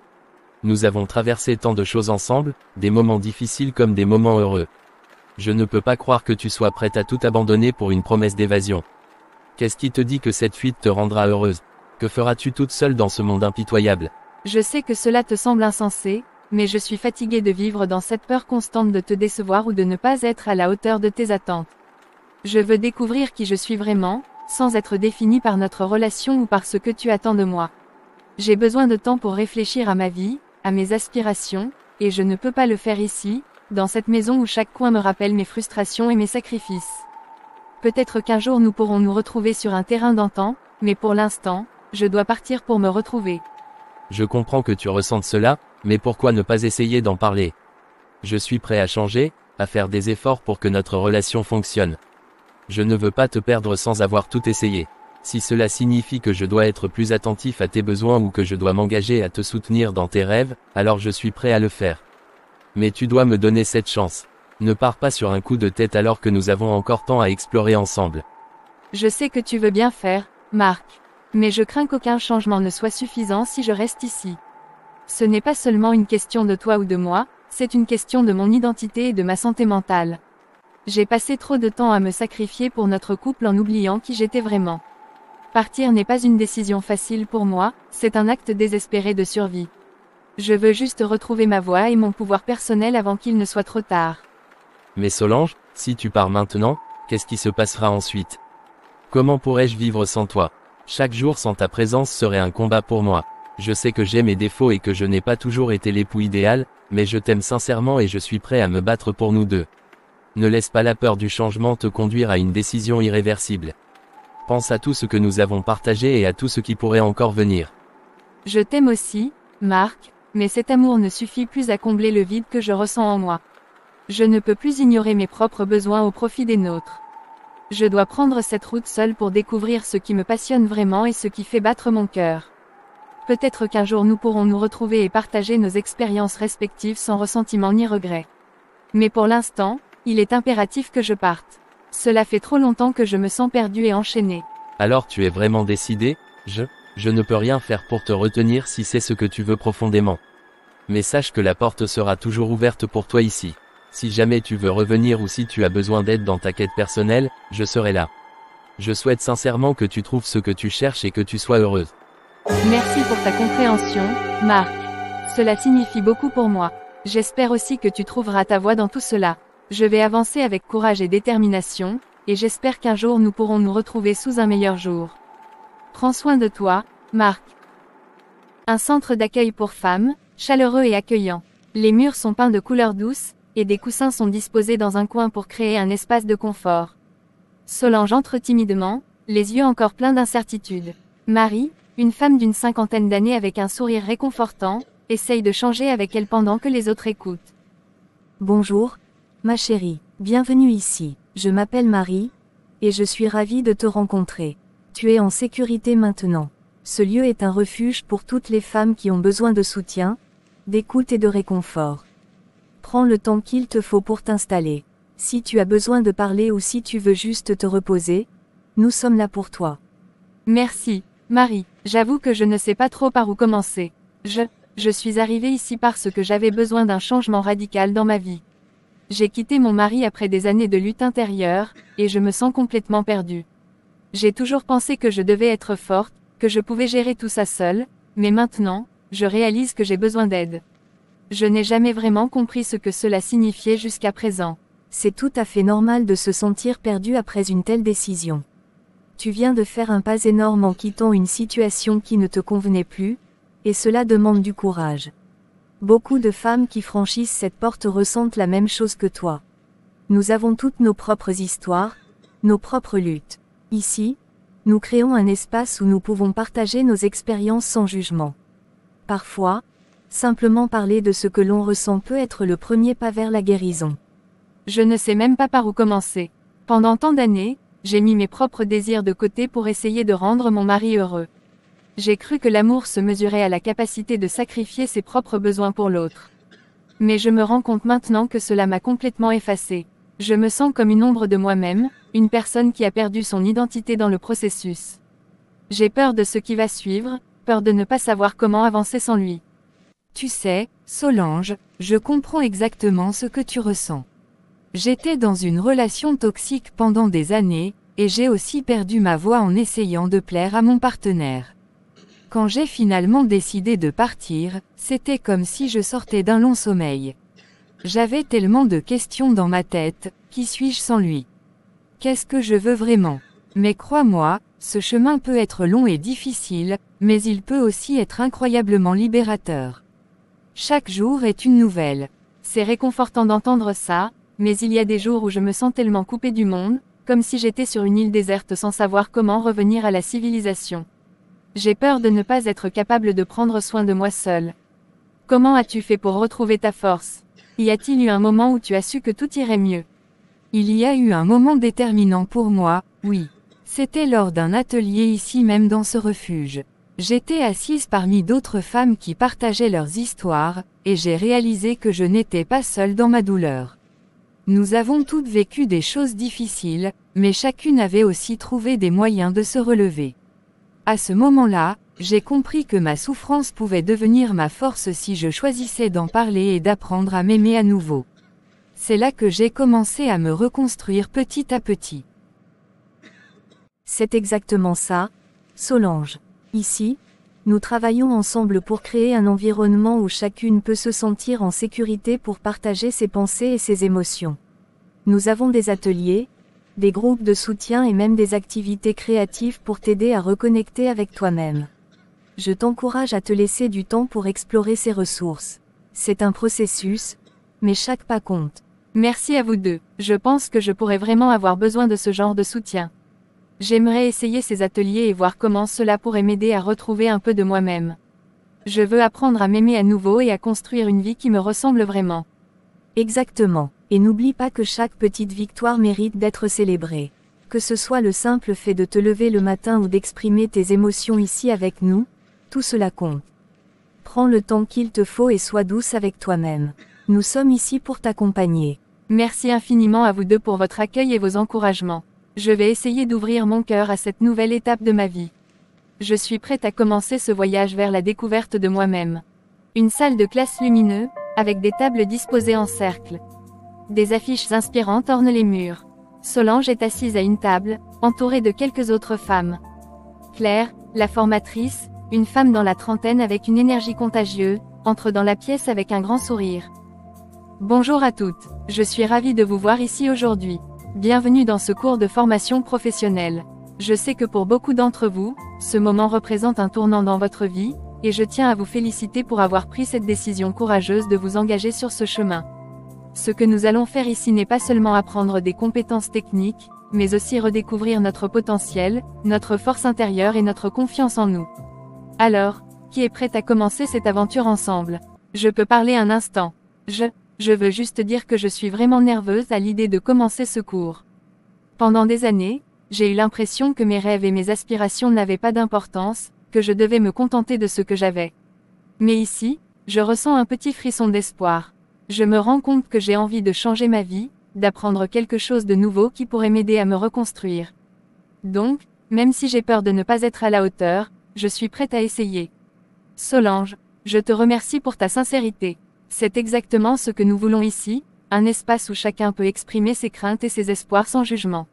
Nous avons traversé tant de choses ensemble, des moments difficiles comme des moments heureux. Je ne peux pas croire que tu sois prête à tout abandonner pour une promesse d'évasion. Qu'est-ce qui te dit que cette fuite te rendra heureuse? Que feras-tu toute seule dans ce monde impitoyable? Je sais que cela te semble insensé, mais je suis fatiguée de vivre dans cette peur constante de te décevoir ou de ne pas être à la hauteur de tes attentes. Je veux découvrir qui je suis vraiment, sans être définie par notre relation ou par ce que tu attends de moi. J'ai besoin de temps pour réfléchir à ma vie, à mes aspirations, et je ne peux pas le faire ici, dans cette maison où chaque coin me rappelle mes frustrations et mes sacrifices. Peut-être qu'un jour nous pourrons nous retrouver sur un terrain d'antan, mais pour l'instant, je dois partir pour me retrouver. Je comprends que tu ressentes cela, mais pourquoi ne pas essayer d'en parler? Je suis prêt à changer, à faire des efforts pour que notre relation fonctionne. Je ne veux pas te perdre sans avoir tout essayé. Si cela signifie que je dois être plus attentif à tes besoins ou que je dois m'engager à te soutenir dans tes rêves, alors je suis prêt à le faire. Mais tu dois me donner cette chance. Ne pars pas sur un coup de tête alors que nous avons encore tant à explorer ensemble. Je sais que tu veux bien faire, Marc. Mais je crains qu'aucun changement ne soit suffisant si je reste ici. Ce n'est pas seulement une question de toi ou de moi, c'est une question de mon identité et de ma santé mentale. J'ai passé trop de temps à me sacrifier pour notre couple en oubliant qui j'étais vraiment. Partir n'est pas une décision facile pour moi, c'est un acte désespéré de survie. Je veux juste retrouver ma voix et mon pouvoir personnel avant qu'il ne soit trop tard. Mais Solange, si tu pars maintenant, qu'est-ce qui se passera ensuite? Comment pourrais-je vivre sans toi? Chaque jour sans ta présence serait un combat pour moi. Je sais que j'ai mes défauts et que je n'ai pas toujours été l'époux idéal, mais je t'aime sincèrement et je suis prêt à me battre pour nous deux. Ne laisse pas la peur du changement te conduire à une décision irréversible. Pense à tout ce que nous avons partagé et à tout ce qui pourrait encore venir. Je t'aime aussi, Marc, mais cet amour ne suffit plus à combler le vide que je ressens en moi. Je ne peux plus ignorer mes propres besoins au profit des nôtres. Je dois prendre cette route seule pour découvrir ce qui me passionne vraiment et ce qui fait battre mon cœur. Peut-être qu'un jour nous pourrons nous retrouver et partager nos expériences respectives sans ressentiment ni regret. Mais pour l'instant, il est impératif que je parte. Cela fait trop longtemps que je me sens perdue et enchaînée. Alors tu es vraiment décidé? Je ne peux rien faire pour te retenir si c'est ce que tu veux profondément. Mais sache que la porte sera toujours ouverte pour toi ici. Si jamais tu veux revenir ou si tu as besoin d'aide dans ta quête personnelle, je serai là. Je souhaite sincèrement que tu trouves ce que tu cherches et que tu sois heureuse. Merci pour ta compréhension, Marc. Cela signifie beaucoup pour moi. J'espère aussi que tu trouveras ta voie dans tout cela. Je vais avancer avec courage et détermination, et j'espère qu'un jour nous pourrons nous retrouver sous un meilleur jour. Prends soin de toi, Marc. Un centre d'accueil pour femmes, chaleureux et accueillant. Les murs sont peints de couleurs douces, et des coussins sont disposés dans un coin pour créer un espace de confort. Solange entre timidement, les yeux encore pleins d'incertitude. Marie, une femme d'une cinquantaine d'années avec un sourire réconfortant, essaye de changer avec elle pendant que les autres écoutent. Bonjour, ma chérie, bienvenue ici. Je m'appelle Marie, et je suis ravie de te rencontrer. Tu es en sécurité maintenant. Ce lieu est un refuge pour toutes les femmes qui ont besoin de soutien, d'écoute et de réconfort. Prends le temps qu'il te faut pour t'installer. Si tu as besoin de parler ou si tu veux juste te reposer, nous sommes là pour toi. Merci, Marie. J'avoue que je ne sais pas trop par où commencer. Je suis arrivée ici parce que j'avais besoin d'un changement radical dans ma vie. J'ai quitté mon mari après des années de lutte intérieure, et je me sens complètement perdue. J'ai toujours pensé que je devais être forte, que je pouvais gérer tout ça seule, mais maintenant, je réalise que j'ai besoin d'aide. Je n'ai jamais vraiment compris ce que cela signifiait jusqu'à présent. C'est tout à fait normal de se sentir perdu après une telle décision. Tu viens de faire un pas énorme en quittant une situation qui ne te convenait plus, et cela demande du courage. Beaucoup de femmes qui franchissent cette porte ressentent la même chose que toi. Nous avons toutes nos propres histoires, nos propres luttes. Ici, nous créons un espace où nous pouvons partager nos expériences sans jugement. Parfois, simplement parler de ce que l'on ressent peut être le premier pas vers la guérison. Je ne sais même pas par où commencer. Pendant tant d'années, j'ai mis mes propres désirs de côté pour essayer de rendre mon mari heureux. J'ai cru que l'amour se mesurait à la capacité de sacrifier ses propres besoins pour l'autre. Mais je me rends compte maintenant que cela m'a complètement effacé. Je me sens comme une ombre de moi-même, une personne qui a perdu son identité dans le processus. J'ai peur de ce qui va suivre, peur de ne pas savoir comment avancer sans lui. Tu sais, Solange, je comprends exactement ce que tu ressens. J'étais dans une relation toxique pendant des années, et j'ai aussi perdu ma voix en essayant de plaire à mon partenaire. Quand j'ai finalement décidé de partir, c'était comme si je sortais d'un long sommeil. J'avais tellement de questions dans ma tête, qui suis-je sans lui? Qu'est-ce que je veux vraiment? Mais crois-moi, ce chemin peut être long et difficile, mais il peut aussi être incroyablement libérateur. Chaque jour est une nouvelle. C'est réconfortant d'entendre ça, mais il y a des jours où je me sens tellement coupée du monde, comme si j'étais sur une île déserte sans savoir comment revenir à la civilisation. J'ai peur de ne pas être capable de prendre soin de moi seule. Comment as-tu fait pour retrouver ta force? Y a-t-il eu un moment où tu as su que tout irait mieux? Il y a eu un moment déterminant pour moi, oui. C'était lors d'un atelier ici même dans ce refuge. J'étais assise parmi d'autres femmes qui partageaient leurs histoires, et j'ai réalisé que je n'étais pas seule dans ma douleur. Nous avons toutes vécu des choses difficiles, mais chacune avait aussi trouvé des moyens de se relever. À ce moment-là, j'ai compris que ma souffrance pouvait devenir ma force si je choisissais d'en parler et d'apprendre à m'aimer à nouveau. C'est là que j'ai commencé à me reconstruire petit à petit. C'est exactement ça, Solange. Ici, nous travaillons ensemble pour créer un environnement où chacune peut se sentir en sécurité pour partager ses pensées et ses émotions. Nous avons des ateliers, des groupes de soutien et même des activités créatives pour t'aider à reconnecter avec toi-même. Je t'encourage à te laisser du temps pour explorer ces ressources. C'est un processus, mais chaque pas compte. Merci à vous deux. Je pense que je pourrais vraiment avoir besoin de ce genre de soutien. J'aimerais essayer ces ateliers et voir comment cela pourrait m'aider à retrouver un peu de moi-même. Je veux apprendre à m'aimer à nouveau et à construire une vie qui me ressemble vraiment. Exactement. Et n'oublie pas que chaque petite victoire mérite d'être célébrée. Que ce soit le simple fait de te lever le matin ou d'exprimer tes émotions ici avec nous, tout cela compte. Prends le temps qu'il te faut et sois douce avec toi-même. Nous sommes ici pour t'accompagner. Merci infiniment à vous deux pour votre accueil et vos encouragements. Je vais essayer d'ouvrir mon cœur à cette nouvelle étape de ma vie. Je suis prête à commencer ce voyage vers la découverte de moi-même. Une salle de classe lumineuse, avec des tables disposées en cercle. Des affiches inspirantes ornent les murs. Solange est assise à une table, entourée de quelques autres femmes. Claire, la formatrice, une femme dans la trentaine avec une énergie contagieuse, entre dans la pièce avec un grand sourire. Bonjour à toutes, je suis ravie de vous voir ici aujourd'hui. Bienvenue dans ce cours de formation professionnelle. Je sais que pour beaucoup d'entre vous, ce moment représente un tournant dans votre vie, et je tiens à vous féliciter pour avoir pris cette décision courageuse de vous engager sur ce chemin. Ce que nous allons faire ici n'est pas seulement apprendre des compétences techniques, mais aussi redécouvrir notre potentiel, notre force intérieure et notre confiance en nous. Alors, qui est prêt à commencer cette aventure ensemble? Je peux parler un instant. Je veux juste dire que je suis vraiment nerveuse à l'idée de commencer ce cours. Pendant des années, j'ai eu l'impression que mes rêves et mes aspirations n'avaient pas d'importance, que je devais me contenter de ce que j'avais. Mais ici, je ressens un petit frisson d'espoir. Je me rends compte que j'ai envie de changer ma vie, d'apprendre quelque chose de nouveau qui pourrait m'aider à me reconstruire. Donc, même si j'ai peur de ne pas être à la hauteur, je suis prête à essayer. Solange, je te remercie pour ta sincérité. C'est exactement ce que nous voulons ici, un espace où chacun peut exprimer ses craintes et ses espoirs sans jugement.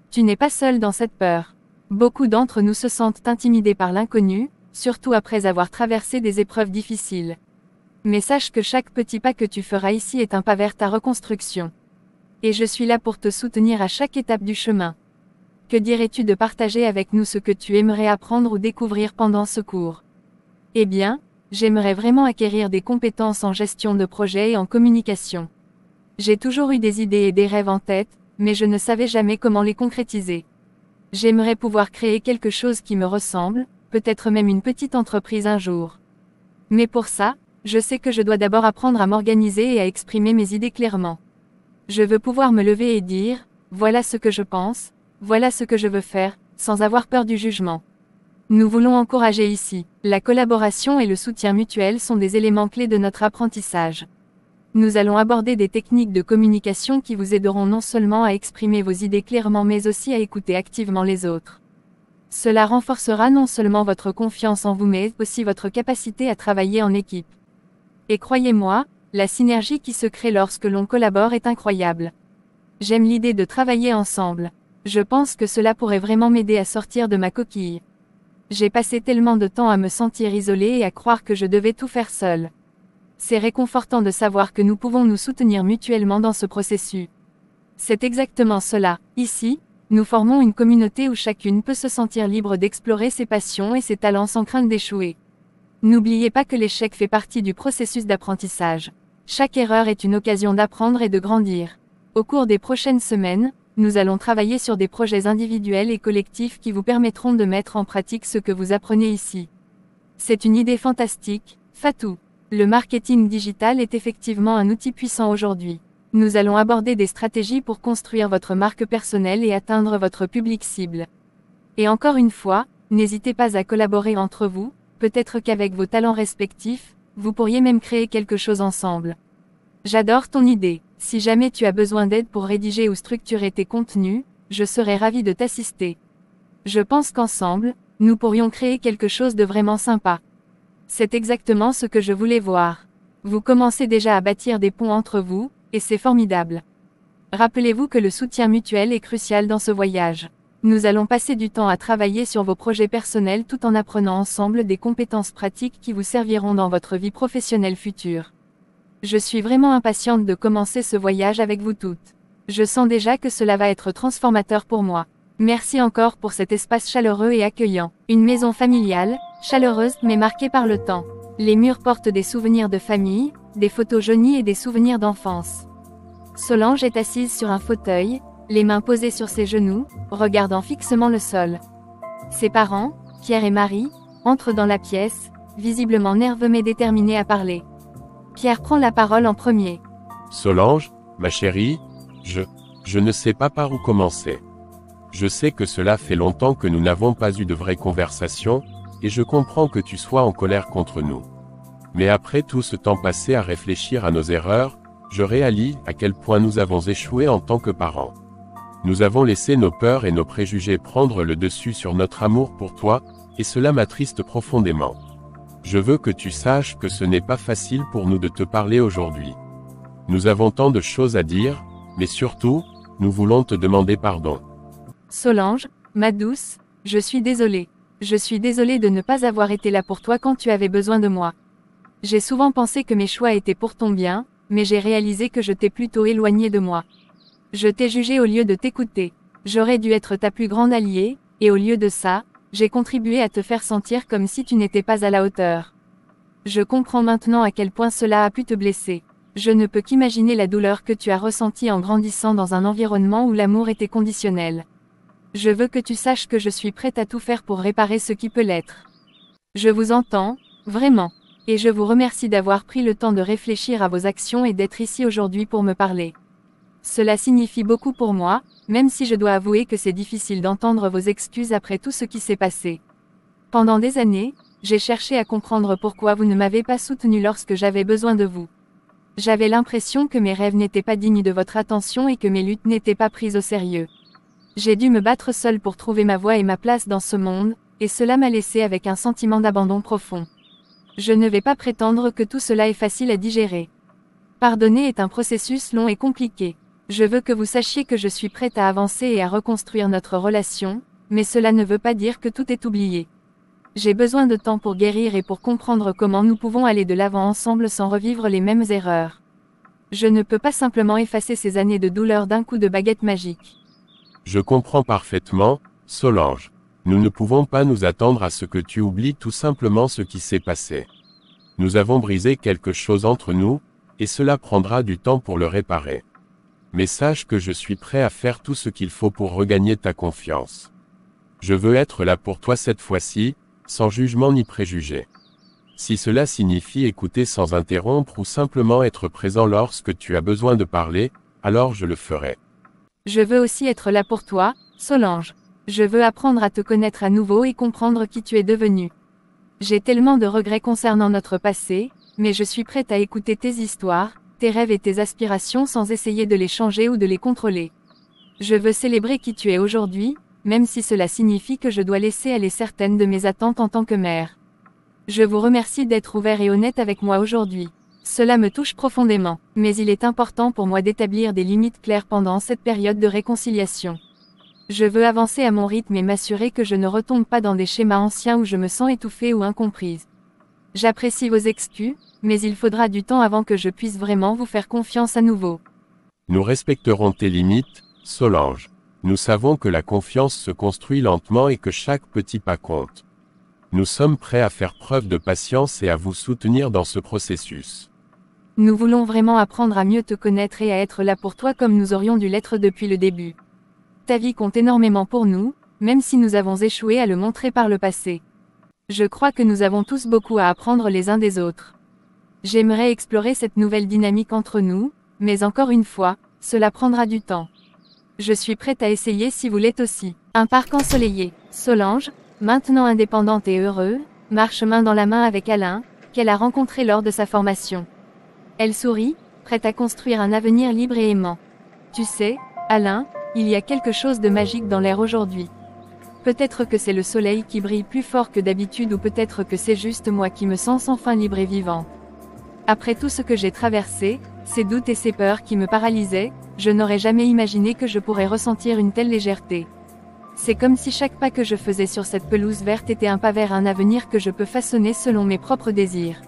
Tu n'es pas seule dans cette peur. Beaucoup d'entre nous se sentent intimidés par l'inconnu, surtout après avoir traversé des épreuves difficiles. Mais sache que chaque petit pas que tu feras ici est un pas vers ta reconstruction. Et je suis là pour te soutenir à chaque étape du chemin. Que dirais-tu de partager avec nous ce que tu aimerais apprendre ou découvrir pendant ce cours? Eh bien, J'aimerais vraiment acquérir des compétences en gestion de projet et en communication. J'ai toujours eu des idées et des rêves en tête, mais je ne savais jamais comment les concrétiser. J'aimerais pouvoir créer quelque chose qui me ressemble, peut-être même une petite entreprise un jour. Mais pour ça, je sais que je dois d'abord apprendre à m'organiser et à exprimer mes idées clairement. Je veux pouvoir me lever et dire, voilà ce que je pense, voilà ce que je veux faire, sans avoir peur du jugement. Nous voulons encourager ici. La collaboration et le soutien mutuel sont des éléments clés de notre apprentissage. Nous allons aborder des techniques de communication qui vous aideront non seulement à exprimer vos idées clairement mais aussi à écouter activement les autres. Cela renforcera non seulement votre confiance en vous mais aussi votre capacité à travailler en équipe. Et croyez-moi, la synergie qui se crée lorsque l'on collabore est incroyable. J'aime l'idée de travailler ensemble. Je pense que cela pourrait vraiment m'aider à sortir de ma coquille. J'ai passé tellement de temps à me sentir isolée et à croire que je devais tout faire seule. C'est réconfortant de savoir que nous pouvons nous soutenir mutuellement dans ce processus. C'est exactement cela. Ici, nous formons une communauté où chacune peut se sentir libre d'explorer ses passions et ses talents sans crainte d'échouer. N'oubliez pas que l'échec fait partie du processus d'apprentissage. Chaque erreur est une occasion d'apprendre et de grandir. Au cours des prochaines semaines, nous allons travailler sur des projets individuels et collectifs qui vous permettront de mettre en pratique ce que vous apprenez ici. C'est une idée fantastique, Fatou. Le marketing digital est effectivement un outil puissant aujourd'hui. Nous allons aborder des stratégies pour construire votre marque personnelle et atteindre votre public cible. Et encore une fois, n'hésitez pas à collaborer entre vous, peut-être qu'avec vos talents respectifs, vous pourriez même créer quelque chose ensemble. J'adore ton idée. Si jamais tu as besoin d'aide pour rédiger ou structurer tes contenus, je serais ravie de t'assister. Je pense qu'ensemble, nous pourrions créer quelque chose de vraiment sympa. C'est exactement ce que je voulais voir. Vous commencez déjà à bâtir des ponts entre vous, et c'est formidable. Rappelez-vous que le soutien mutuel est crucial dans ce voyage. Nous allons passer du temps à travailler sur vos projets personnels tout en apprenant ensemble des compétences pratiques qui vous serviront dans votre vie professionnelle future. Je suis vraiment impatiente de commencer ce voyage avec vous toutes. Je sens déjà que cela va être transformateur pour moi. Merci encore pour cet espace chaleureux et accueillant. Une maison familiale, chaleureuse mais marquée par le temps. Les murs portent des souvenirs de famille, des photos jaunies et des souvenirs d'enfance. Solange est assise sur un fauteuil, les mains posées sur ses genoux, regardant fixement le sol. Ses parents, Pierre et Marie, entrent dans la pièce, visiblement nerveux mais déterminés à parler. Pierre prend la parole en premier. Solange, ma chérie, je ne sais pas par où commencer. Je sais que cela fait longtemps que nous n'avons pas eu de vraie conversation, et je comprends que tu sois en colère contre nous. Mais après tout ce temps passé à réfléchir à nos erreurs, je réalise à quel point nous avons échoué en tant que parents. Nous avons laissé nos peurs et nos préjugés prendre le dessus sur notre amour pour toi, et cela m'attriste profondément. Je veux que tu saches que ce n'est pas facile pour nous de te parler aujourd'hui. Nous avons tant de choses à dire, mais surtout, nous voulons te demander pardon. Solange, ma douce, je suis désolée. Je suis désolée de ne pas avoir été là pour toi quand tu avais besoin de moi. J'ai souvent pensé que mes choix étaient pour ton bien, mais j'ai réalisé que je t'ai plutôt éloigné de moi. Je t'ai jugé au lieu de t'écouter. J'aurais dû être ta plus grande alliée, et au lieu de ça, j'ai contribué à te faire sentir comme si tu n'étais pas à la hauteur. Je comprends maintenant à quel point cela a pu te blesser. Je ne peux qu'imaginer la douleur que tu as ressentie en grandissant dans un environnement où l'amour était conditionnel. Je veux que tu saches que je suis prête à tout faire pour réparer ce qui peut l'être. Je vous entends, vraiment. Et je vous remercie d'avoir pris le temps de réfléchir à vos actions et d'être ici aujourd'hui pour me parler. Cela signifie beaucoup pour moi, même si je dois avouer que c'est difficile d'entendre vos excuses après tout ce qui s'est passé. Pendant des années, j'ai cherché à comprendre pourquoi vous ne m'avez pas soutenu lorsque j'avais besoin de vous. J'avais l'impression que mes rêves n'étaient pas dignes de votre attention et que mes luttes n'étaient pas prises au sérieux. J'ai dû me battre seule pour trouver ma voie et ma place dans ce monde, et cela m'a laissé avec un sentiment d'abandon profond. Je ne vais pas prétendre que tout cela est facile à digérer. Pardonner est un processus long et compliqué. Je veux que vous sachiez que je suis prête à avancer et à reconstruire notre relation, mais cela ne veut pas dire que tout est oublié. J'ai besoin de temps pour guérir et pour comprendre comment nous pouvons aller de l'avant ensemble sans revivre les mêmes erreurs. Je ne peux pas simplement effacer ces années de douleur d'un coup de baguette magique. Je comprends parfaitement, Solange. Nous ne pouvons pas nous attendre à ce que tu oublies tout simplement ce qui s'est passé. Nous avons brisé quelque chose entre nous, et cela prendra du temps pour le réparer. Mais sache que je suis prêt à faire tout ce qu'il faut pour regagner ta confiance. Je veux être là pour toi cette fois-ci, sans jugement ni préjugé. Si cela signifie écouter sans interrompre ou simplement être présent lorsque tu as besoin de parler, alors je le ferai. Je veux aussi être là pour toi, Solange. Je veux apprendre à te connaître à nouveau et comprendre qui tu es devenu. J'ai tellement de regrets concernant notre passé, mais je suis prête à écouter tes histoires, tes rêves et tes aspirations sans essayer de les changer ou de les contrôler. Je veux célébrer qui tu es aujourd'hui, même si cela signifie que je dois laisser aller certaines de mes attentes en tant que mère. Je vous remercie d'être ouvert et honnête avec moi aujourd'hui. Cela me touche profondément, mais il est important pour moi d'établir des limites claires pendant cette période de réconciliation. Je veux avancer à mon rythme et m'assurer que je ne retombe pas dans des schémas anciens où je me sens étouffée ou incomprise. J'apprécie vos excuses, mais il faudra du temps avant que je puisse vraiment vous faire confiance à nouveau. Nous respecterons tes limites, Solange. Nous savons que la confiance se construit lentement et que chaque petit pas compte. Nous sommes prêts à faire preuve de patience et à vous soutenir dans ce processus. Nous voulons vraiment apprendre à mieux te connaître et à être là pour toi comme nous aurions dû l'être depuis le début. Ta vie compte énormément pour nous, même si nous avons échoué à le montrer par le passé. Je crois que nous avons tous beaucoup à apprendre les uns des autres. J'aimerais explorer cette nouvelle dynamique entre nous, mais encore une fois, cela prendra du temps. Je suis prête à essayer si vous l'êtes aussi. Un parc ensoleillé. Solange, maintenant indépendante et heureuse, marche main dans la main avec Alain, qu'elle a rencontré lors de sa formation. Elle sourit, prête à construire un avenir libre et aimant. Tu sais, Alain, il y a quelque chose de magique dans l'air aujourd'hui. Peut-être que c'est le soleil qui brille plus fort que d'habitude ou peut-être que c'est juste moi qui me sens enfin libre et vivante. Après tout ce que j'ai traversé, ces doutes et ces peurs qui me paralysaient, je n'aurais jamais imaginé que je pourrais ressentir une telle légèreté. C'est comme si chaque pas que je faisais sur cette pelouse verte était un pas vers un avenir que je peux façonner selon mes propres désirs.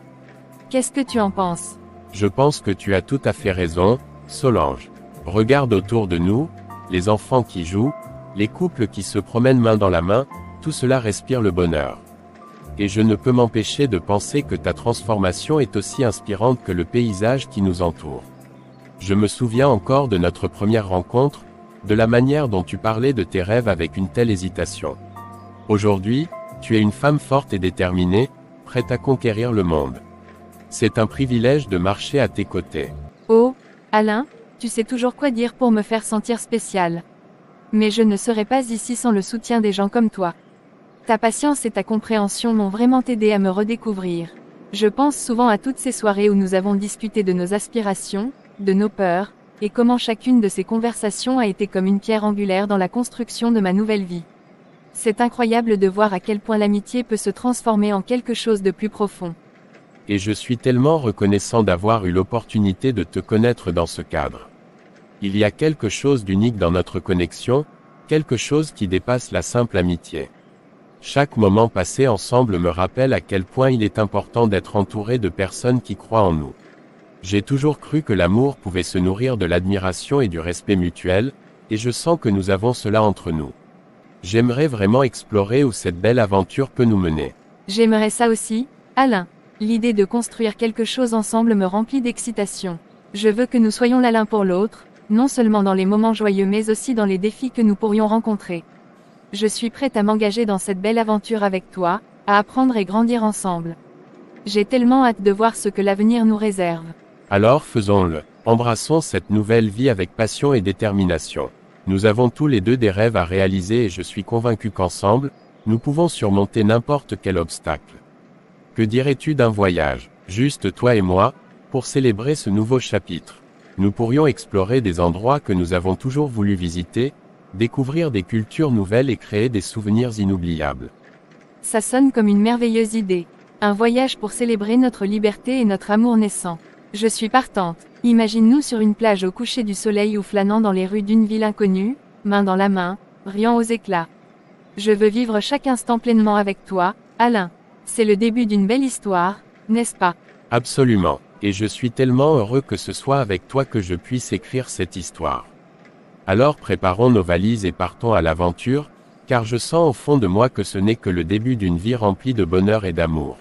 Qu'est-ce que tu en penses? Je pense que tu as tout à fait raison, Solange. Regarde autour de nous, les enfants qui jouent, les couples qui se promènent main dans la main, tout cela respire le bonheur. Et je ne peux m'empêcher de penser que ta transformation est aussi inspirante que le paysage qui nous entoure. Je me souviens encore de notre première rencontre, de la manière dont tu parlais de tes rêves avec une telle hésitation. Aujourd'hui, tu es une femme forte et déterminée, prête à conquérir le monde. C'est un privilège de marcher à tes côtés. Oh, Alain, tu sais toujours quoi dire pour me faire sentir spéciale. Mais je ne serais pas ici sans le soutien des gens comme toi. Ta patience et ta compréhension m'ont vraiment aidé à me redécouvrir. Je pense souvent à toutes ces soirées où nous avons discuté de nos aspirations, de nos peurs, et comment chacune de ces conversations a été comme une pierre angulaire dans la construction de ma nouvelle vie. C'est incroyable de voir à quel point l'amitié peut se transformer en quelque chose de plus profond. Et je suis tellement reconnaissant d'avoir eu l'opportunité de te connaître dans ce cadre. Il y a quelque chose d'unique dans notre connexion, quelque chose qui dépasse la simple amitié. Chaque moment passé ensemble me rappelle à quel point il est important d'être entouré de personnes qui croient en nous. J'ai toujours cru que l'amour pouvait se nourrir de l'admiration et du respect mutuel, et je sens que nous avons cela entre nous. J'aimerais vraiment explorer où cette belle aventure peut nous mener. J'aimerais ça aussi, Alain. L'idée de construire quelque chose ensemble me remplit d'excitation. Je veux que nous soyons là l'un pour l'autre, non seulement dans les moments joyeux mais aussi dans les défis que nous pourrions rencontrer. Je suis prête à m'engager dans cette belle aventure avec toi, à apprendre et grandir ensemble. J'ai tellement hâte de voir ce que l'avenir nous réserve. Alors faisons-le. Embrassons cette nouvelle vie avec passion et détermination. Nous avons tous les deux des rêves à réaliser et je suis convaincu qu'ensemble, nous pouvons surmonter n'importe quel obstacle. Que dirais-tu d'un voyage, juste toi et moi, pour célébrer ce nouveau chapitre? Nous pourrions explorer des endroits que nous avons toujours voulu visiter, découvrir des cultures nouvelles et créer des souvenirs inoubliables. Ça sonne comme une merveilleuse idée. Un voyage pour célébrer notre liberté et notre amour naissant. Je suis partante. Imagine-nous sur une plage au coucher du soleil ou flânant dans les rues d'une ville inconnue, main dans la main, riant aux éclats. Je veux vivre chaque instant pleinement avec toi, Alain. C'est le début d'une belle histoire, n'est-ce pas? Absolument. Et je suis tellement heureux que ce soit avec toi que je puisse écrire cette histoire. Alors préparons nos valises et partons à l'aventure, car je sens au fond de moi que ce n'est que le début d'une vie remplie de bonheur et d'amour.